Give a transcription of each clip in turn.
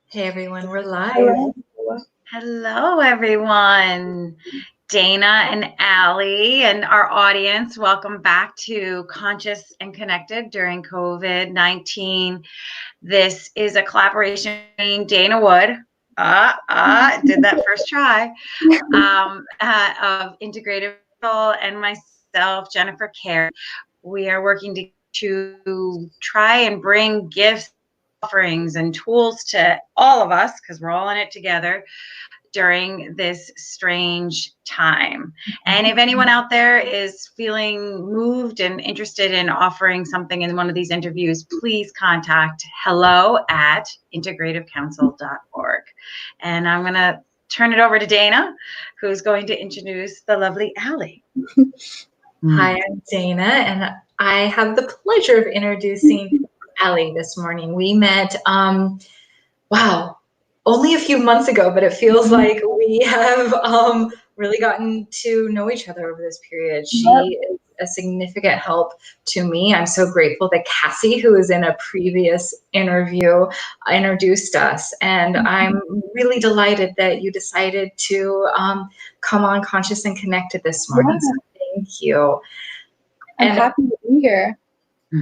Hey everyone, we're live. Hello everyone. Dana and Alli and our audience, welcome back to Conscious and Connected during COVID-19. This is a collaboration between Dana Wood, did that first try, of Integrative Counsel and myself, Jennifer Carey. We are working to try and bring gifts, offerings, and tools to all of us, because we're all in it together, during this strange time. And if anyone out there is feeling moved and interested in offering something in one of these interviews, please contact hello@integrativecounsel.org. And I'm going to turn it over to Dana, who's going to introduce the lovely Alli. Hi, I'm Dana, and I have the pleasure of introducing Alli this morning. We met, only a few months ago, but it feels like we have really gotten to know each other over this period. She is a significant help to me. I'm so grateful that Cassie, who was in a previous interview, introduced us. And I'm really delighted that you decided to come on Conscious and Connected this morning. So thank you. I'm happy to be here.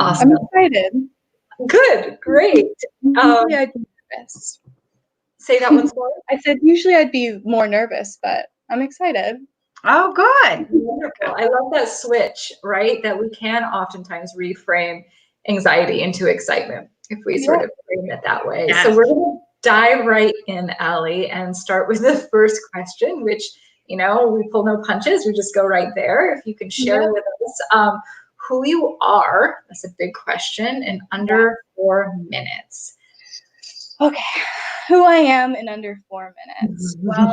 Awesome. I'm excited. Good, great. Usually I'd be nervous. Say that once more. I said usually I'd be more nervous, but I'm excited. Oh, good. Wonderful. I love that switch, right? That we can oftentimes reframe anxiety into excitement if we sort of frame it that way. Yes. So we're going to dive right in, Alli, and start with the first question, which, we pull no punches. We just go right there. If you can share with us who you are, that's a big question, in under 4 minutes. Okay, who I am in under 4 minutes. Well,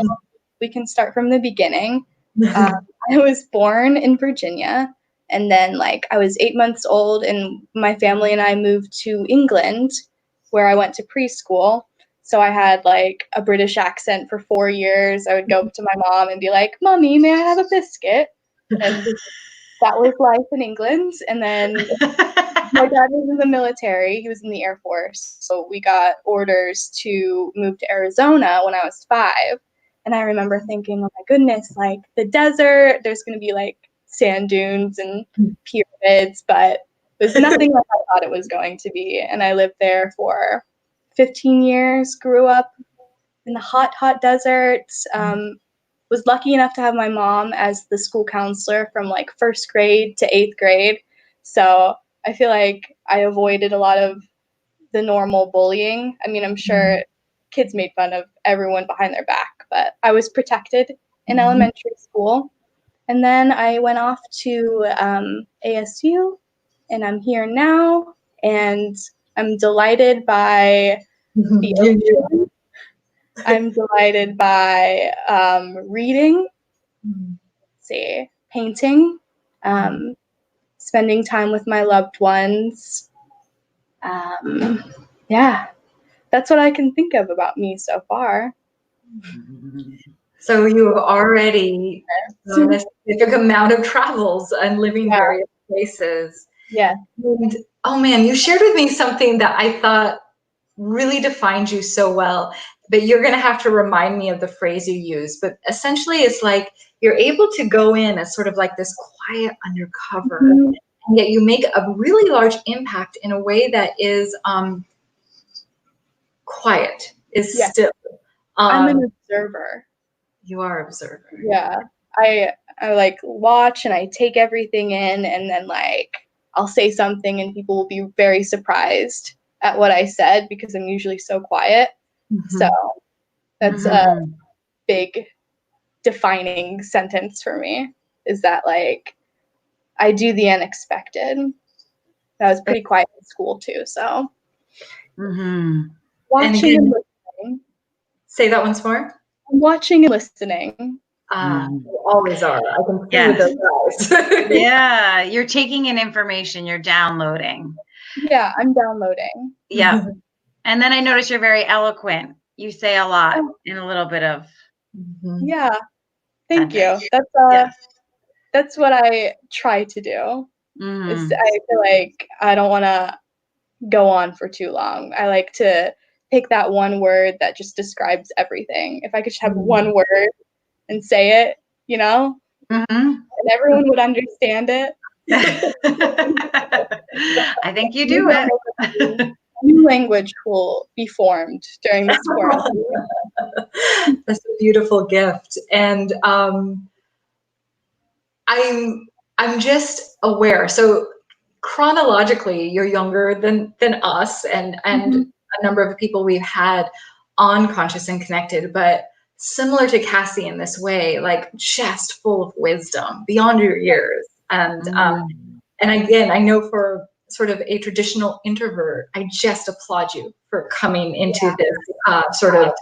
we can start from the beginning. I was born in Virginia, and then I was 8 months old, and my family and I moved to England, where I went to preschool. So I had a British accent for 4 years. I would go up to my mom and be like, "Mommy, may I have a biscuit?" And that was life in England. And then my dad was in the military. He was in the Air Force. So we got orders to move to Arizona when I was 5. And I remember thinking, oh my goodness, the desert, there's going to be sand dunes and pyramids, but it was nothing like I thought it was going to be. And I lived there for 15 years, grew up in the hot, hot desert, was lucky enough to have my mom as the school counselor from first grade to 8th grade. So I feel like I avoided a lot of the normal bullying. I mean, I'm sure kids made fun of everyone behind their back, but I was protected in elementary school. And then I went off to ASU, and I'm here now, and I'm delighted by the ocean. I'm delighted by reading, painting, spending time with my loved ones. That's what I can think of about me so far. So you have already done a significant amount of travels and living various places. Yeah. And, oh man, you shared with me something that I thought really defined you so well, but you're going to have to remind me of the phrase you use. But essentially it's you're able to go in as sort of this quiet undercover, and yet you make a really large impact in a way that is quiet, is still. I'm an observer. You are observer. Yeah. I watch and I take everything in, and then I'll say something and people will be very surprised at what I said because I'm usually so quiet. So that's a big defining sentence for me, is that I do the unexpected. I was pretty quiet in school too, so watching and listening. Say that once more. Watching and listening. You always are. I can see with those eyes. Yeah, you're taking in information, you're downloading. Yeah, I'm downloading. Yeah. And then I notice you're very eloquent. You say a lot in a little bit of. Yeah. Thank you. That's what I try to do. I feel like I don't want to go on for too long. I like to pick that one word that just describes everything. If I could just have one word and say it, you know, and everyone would understand it. I think you do it. New language will be formed during this quarantine. That's a beautiful gift. And I'm just aware. So chronologically, you're younger than us and a number of people we've had on Conscious and Connected, but similar to Cassie in this way, like just full of wisdom beyond your years. And again, I know for sort of a traditional introvert, I just applaud you for coming into this sort of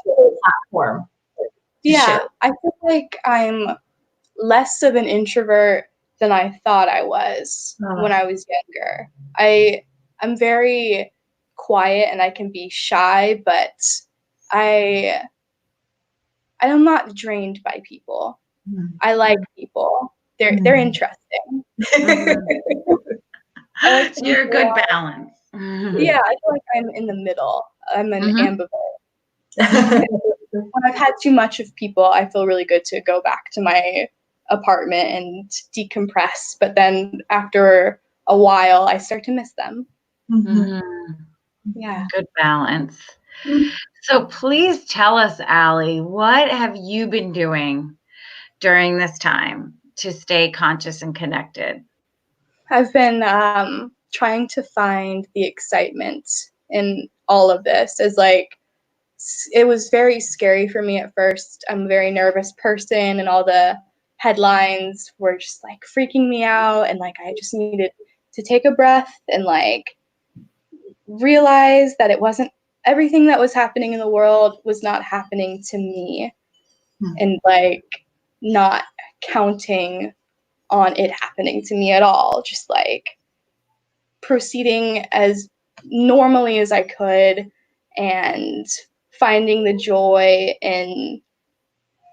platform. Yeah, I feel like I'm less of an introvert than I thought I was when I was younger. I'm very quiet and I can be shy, but I'm not drained by people. I like people. They're interesting. I like so you're a good balance. Yeah, I feel like I'm in the middle. I'm an ambivert. When I've had too much of people, I feel really good to go back to my apartment and decompress. But then after a while, I start to miss them. Yeah. Good balance. So please tell us, Alli, what have you been doing during this time to stay conscious and connected? I've been trying to find the excitement in all of this. It was very scary for me at first. I'm a very nervous person, and all the headlines were just like freaking me out, and like I just needed to take a breath and like realize that it wasn't everything that was happening in the world was not happening to me, and like not counting on it happening to me at all, just like proceeding as normally as I could and finding the joy in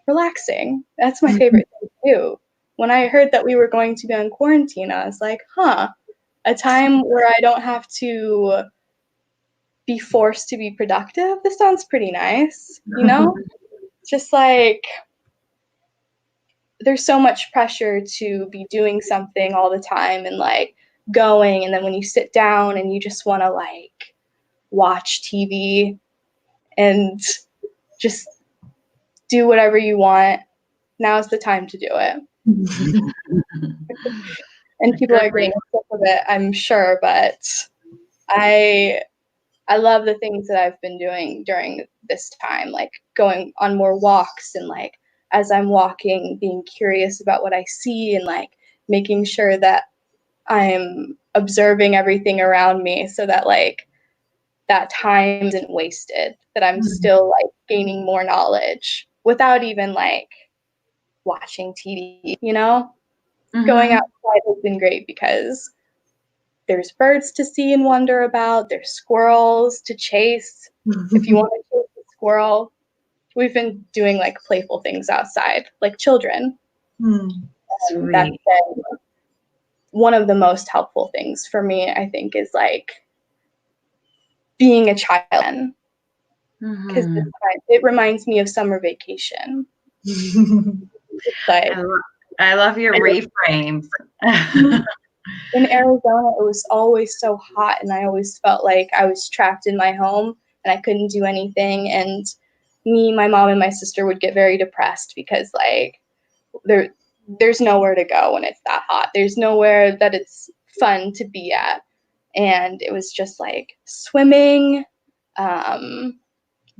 relaxing. That's my favorite thing to do. When I heard that we were going to be on quarantine, I was like, a time where I don't have to be forced to be productive. This sounds pretty nice, you know? Just like there's so much pressure to be doing something all the time and like going, and then when you sit down and you just want to like watch TV and just do whatever you want, now's the time to do it. And people are getting sick of it, I'm sure, but I love the things that I've been doing during this time, like going on more walks and like as I'm walking, being curious about what I see and like making sure that I'm observing everything around me so that like that time isn't wasted, that I'm still like gaining more knowledge without even like watching TV, you know? Going outside has been great because there's birds to see and wonder about, there's squirrels to chase. If you want to chase a squirrel, we've been doing like playful things outside, like children. That's been one of the most helpful things for me, I think, is like being a child, because it reminds me of summer vacation. Like, I love your reframes. In Arizona, it was always so hot, and I always felt like I was trapped in my home and I couldn't do anything. And me, my mom, and my sister would get very depressed because like there's nowhere to go when it's that hot. There's nowhere that it's fun to be at. And it was just like swimming,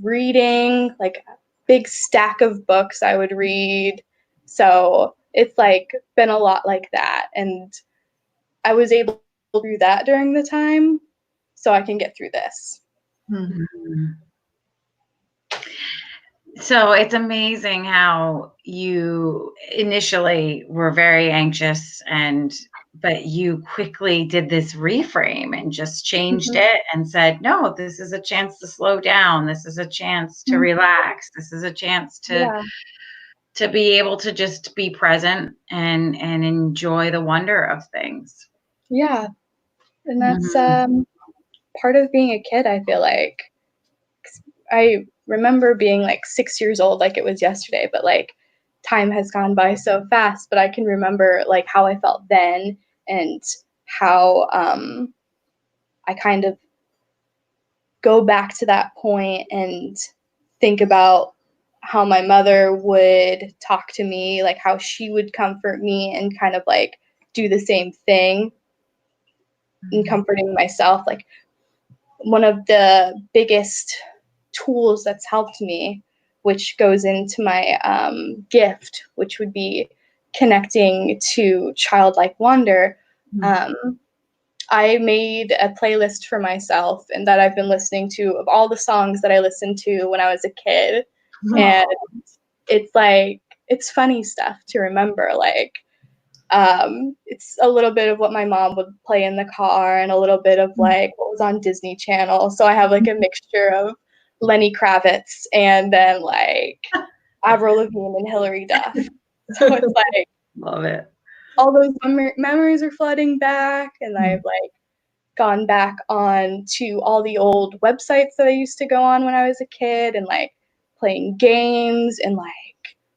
reading, like a big stack of books I would read. So it's like been a lot like that. And I was able to do that during the time, so I can get through this. So it's amazing how you initially were very anxious but you quickly did this reframe and just changed it and said, no, this is a chance to slow down. This is a chance to relax. This is a chance to be able to just be present and enjoy the wonder of things. Yeah. And part of being a kid, I feel like. I remember being like 6 years old, like it was yesterday, but like time has gone by so fast. But I can remember like how I felt then, and how I kind of go back to that point and think about how my mother would talk to me, like how she would comfort me, and kind of like do the same thing in comforting myself. Like one of the biggest tools that's helped me, which goes into my gift, which would be connecting to childlike wonder. I made a playlist for myself, and that I've been listening to, of all the songs that I listened to when I was a kid. And it's like, it's funny stuff to remember. Like, it's a little bit of what my mom would play in the car, and a little bit of like what was on Disney Channel. So I have like a mixture of Lenny Kravitz and then like Avril Lavigne and Hilary Duff. So it's like, love it. all those memories are flooding back, and I've like gone back on to all the old websites that I used to go on when I was a kid, and like playing games, and like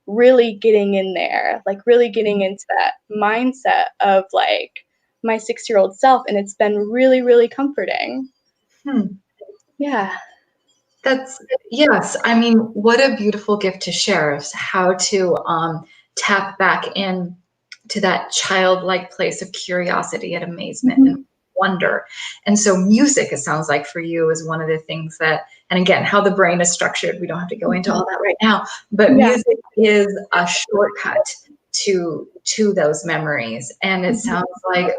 really getting in there, like really getting into that mindset of like my 6-year-old self. And it's been really, really comforting. Yeah. Yes. I mean, what a beautiful gift to share, is how to tap back in to that childlike place of curiosity and amazement and wonder. And so music, it sounds like for you, is one of the things that, and again, how the brain is structured, we don't have to go into all that right now, but music is a shortcut to those memories. And it sounds like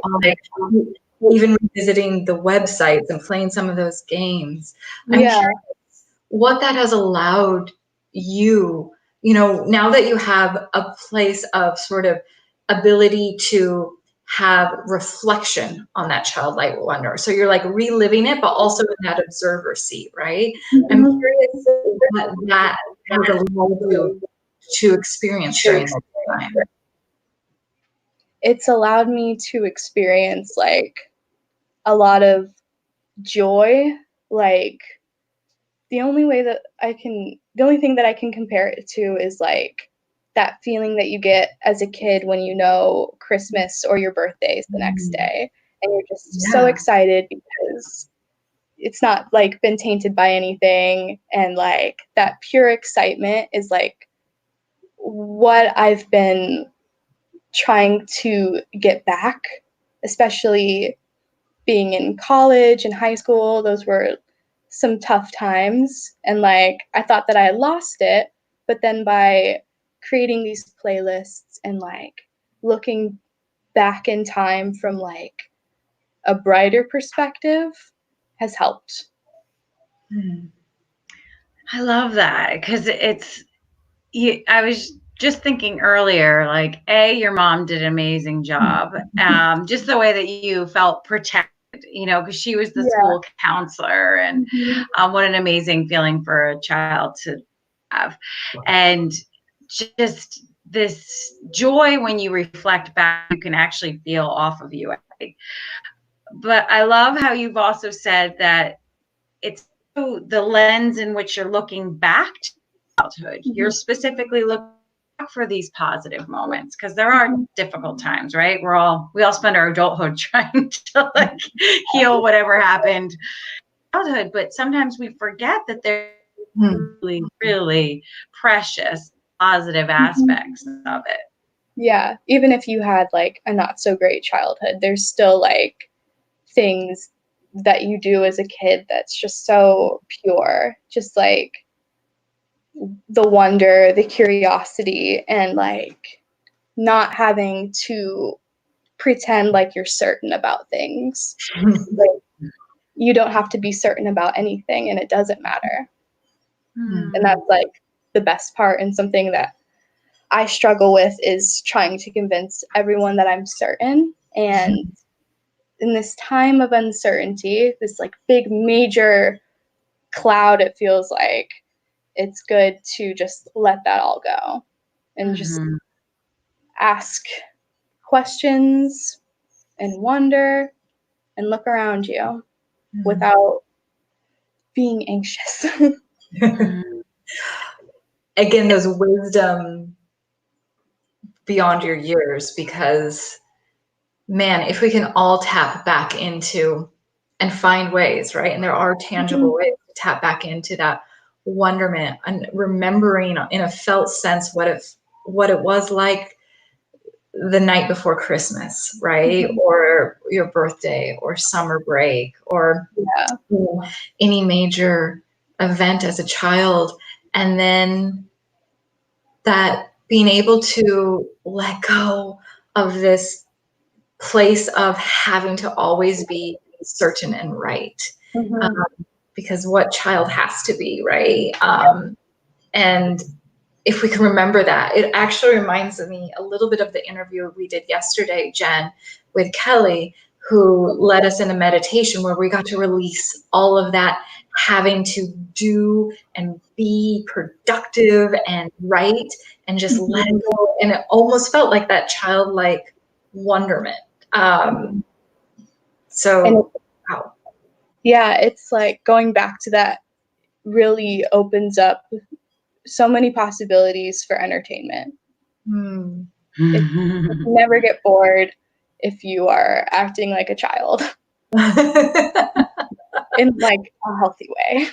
even revisiting the websites and playing some of those games, I'm curious what that has allowed you, now that you have a place of sort of ability to have reflection on that childlike wonder. So you're like reliving it, but also in that observer seat, right? I'm curious what that has allowed you to experience during that time. It's allowed me to experience like a lot of joy. Like the only thing that I can compare it to is like that feeling that you get as a kid when you know Christmas or your birthday is the next day, and you're just so excited because it's not like been tainted by anything, and like that pure excitement is like what I've been trying to get back, especially being in college and high school. Those were some tough times, and like I thought that I had lost it, but then by creating these playlists and like looking back in time from like a brighter perspective has helped. I love that, because I was just thinking earlier, like, your mom did an amazing job. Just the way that you felt protected, because she was the school counselor, and what an amazing feeling for a child to have. And just this joy when you reflect back, you can actually feel off of you. But I love how you've also said that it's the lens in which you're looking back to childhood. You're specifically looking back for these positive moments, because there are difficult times, right? We all spend our adulthood trying to like heal whatever happened in childhood, but sometimes we forget that there's really, really precious positive aspects of it. Yeah, even if you had like a not so great childhood, there's still like things that you do as a kid that's just so pure, just like the wonder, the curiosity, and like not having to pretend like you're certain about things. Like, you don't have to be certain about anything, and it doesn't matter. And that's like the best part, and something that I struggle with is trying to convince everyone that I'm certain. And in this time of uncertainty, this like big major cloud, it feels like it's good to just let that all go and just ask questions and wonder and look around you. without being anxious. Again, those wisdom beyond your years, because man, if we can all tap back into and find ways, right? And there are tangible ways to tap back into that wonderment and remembering in a felt sense what it was like the night before Christmas, right? Or your birthday or summer break or any major event as a child. And then that being able to let go of this place of having to always be certain and right. Because what child has to be, right? And if we can remember that, it actually reminds me a little bit of the interview we did yesterday, Jen, with Kelly, who led us in a meditation where we got to release all of that having to do and be productive and right and just let it go. And it almost felt like that childlike wonderment. So, wow. Yeah, it's like going back to that really opens up so many possibilities for entertainment. You never get bored if you are acting like a child in like a healthy way.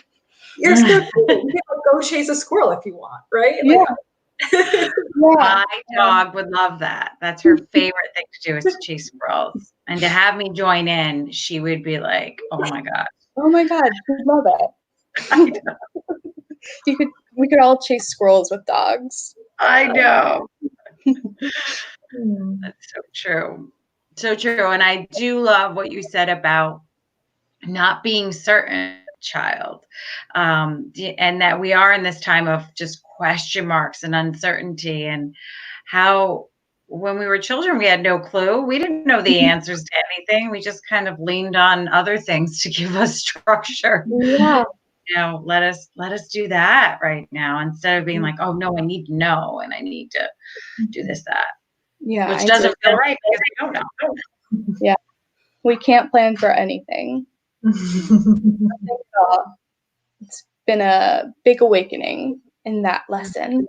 You're still cool. You know, go chase a squirrel if you want, right? Yeah. My dog would love that. That's her favorite thing to do is to chase squirrels. And to have me join in, she would be like, "Oh my god, oh my god, we'd love it." I know. We could all chase squirrels with dogs. I know. That's so true. So true. And I do love what you said about not being certain child. And that we are in this time of just question marks and uncertainty, and how when we were children, we had no clue. We didn't know the answers to anything. We just kind of leaned on other things to give us structure. Yeah. You know, let us do that right now, instead of being like, oh no, I need to know and I need to do this, that. Yeah. Which doesn't feel right because I don't know. Yeah. We can't plan for anything. It's been a big awakening in that lesson.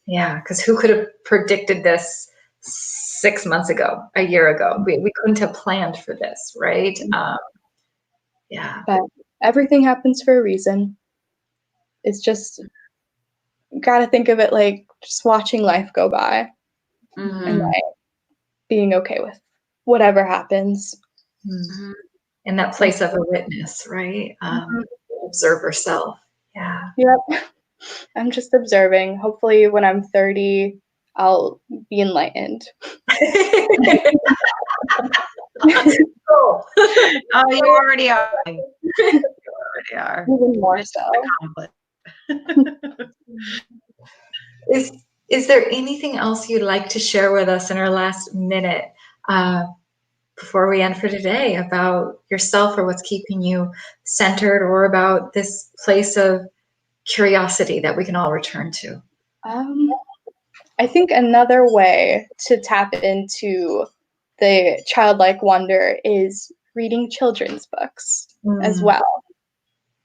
Yeah, because who could have predicted this 6 months ago, a year ago? We couldn't have planned for this, right? Yeah. But everything happens for a reason. It's just, got to think of it like just watching life go by and like being okay with whatever happens. In that place of a witness, right? Observer self. Yeah. Yep. I'm just observing. Hopefully when I'm 30, I'll be enlightened. Oh, you already are. You already are. Even more so. Is there anything else you'd like to share with us in our last minute before we end for today about yourself or what's keeping you centered, or about this place of curiosity that we can all return to? I think another way to tap into the childlike wonder is reading children's books as well.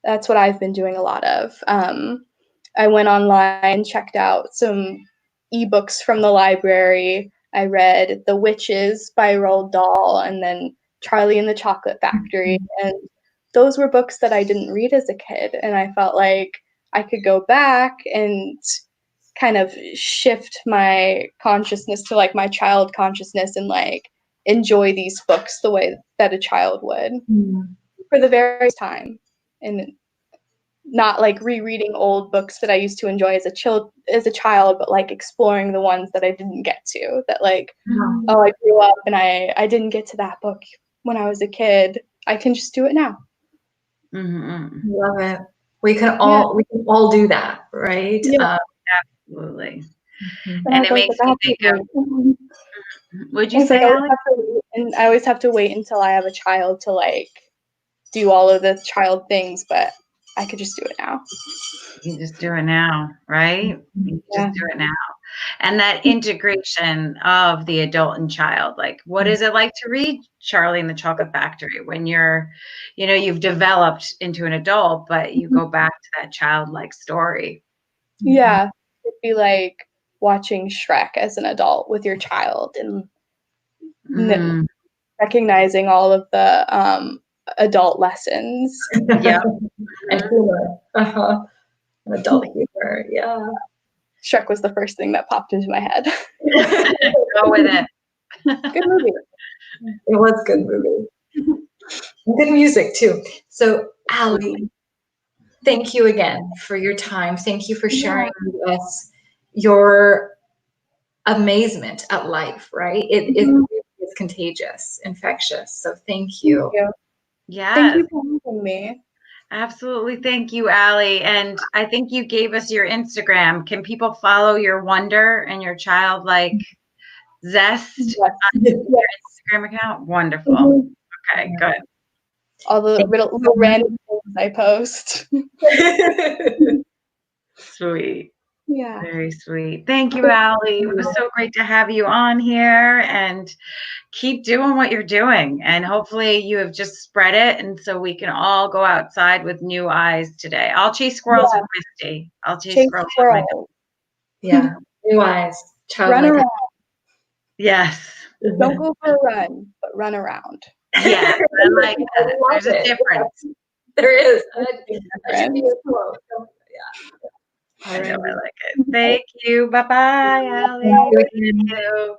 That's what I've been doing a lot of. I went online, checked out some ebooks from the library. I read The Witches by Roald Dahl and then Charlie and the Chocolate Factory. And those were books that I didn't read as a kid. And I felt like I could go back and kind of shift my consciousness to like my child consciousness and like enjoy these books the way that a child would for the very first time, and not like rereading old books that I used to enjoy as a child, but like exploring the ones that I didn't get to, that like, oh, I grew up and I didn't get to that book when I was a kid. I can just do it now. Love it. We can all do that, right? Yeah. Absolutely. And it makes me think of, would you say, Alli? And I always have to wait until I have a child to like do all of the child things, but I could just do it now. You just do it now, right? You just do it now. and that integration of the adult and child. Like, what is it like to read Charlie and the Chocolate Factory when you're, you've developed into an adult, but you go back to that childlike story? Yeah, it'd be like watching Shrek as an adult with your child and recognizing all of the adult lessons. Yeah. And humor. Adult humor. Yeah. Shrek was the first thing that popped into my head. Go with it. Good movie. It was a good movie. Good music too. So, Alli, thank you again for your time. Thank you for sharing with us your amazement at life, right? It is contagious, infectious. So thank you. Yeah. Thank you for having me. Absolutely. Thank you, Alli. And I think you gave us your Instagram. Can people follow your wonder and your childlike zest on your Instagram account? Wonderful. Okay, good. All the little random things I post. Sweet. Yeah. Very sweet. Thank you, Alli. It was so great to have you on here, and keep doing what you're doing. And hopefully you have just spread it, and so we can all go outside with new eyes today. I'll chase squirrels with Misty. I'll chase squirrels with my dog. Yeah. New eyes. Run around. Yes. Don't go for a run, but run around. Yeah, I like that. There's a difference. There is. I I know, I like it. Thank you. Bye-bye, Alli. Thank you.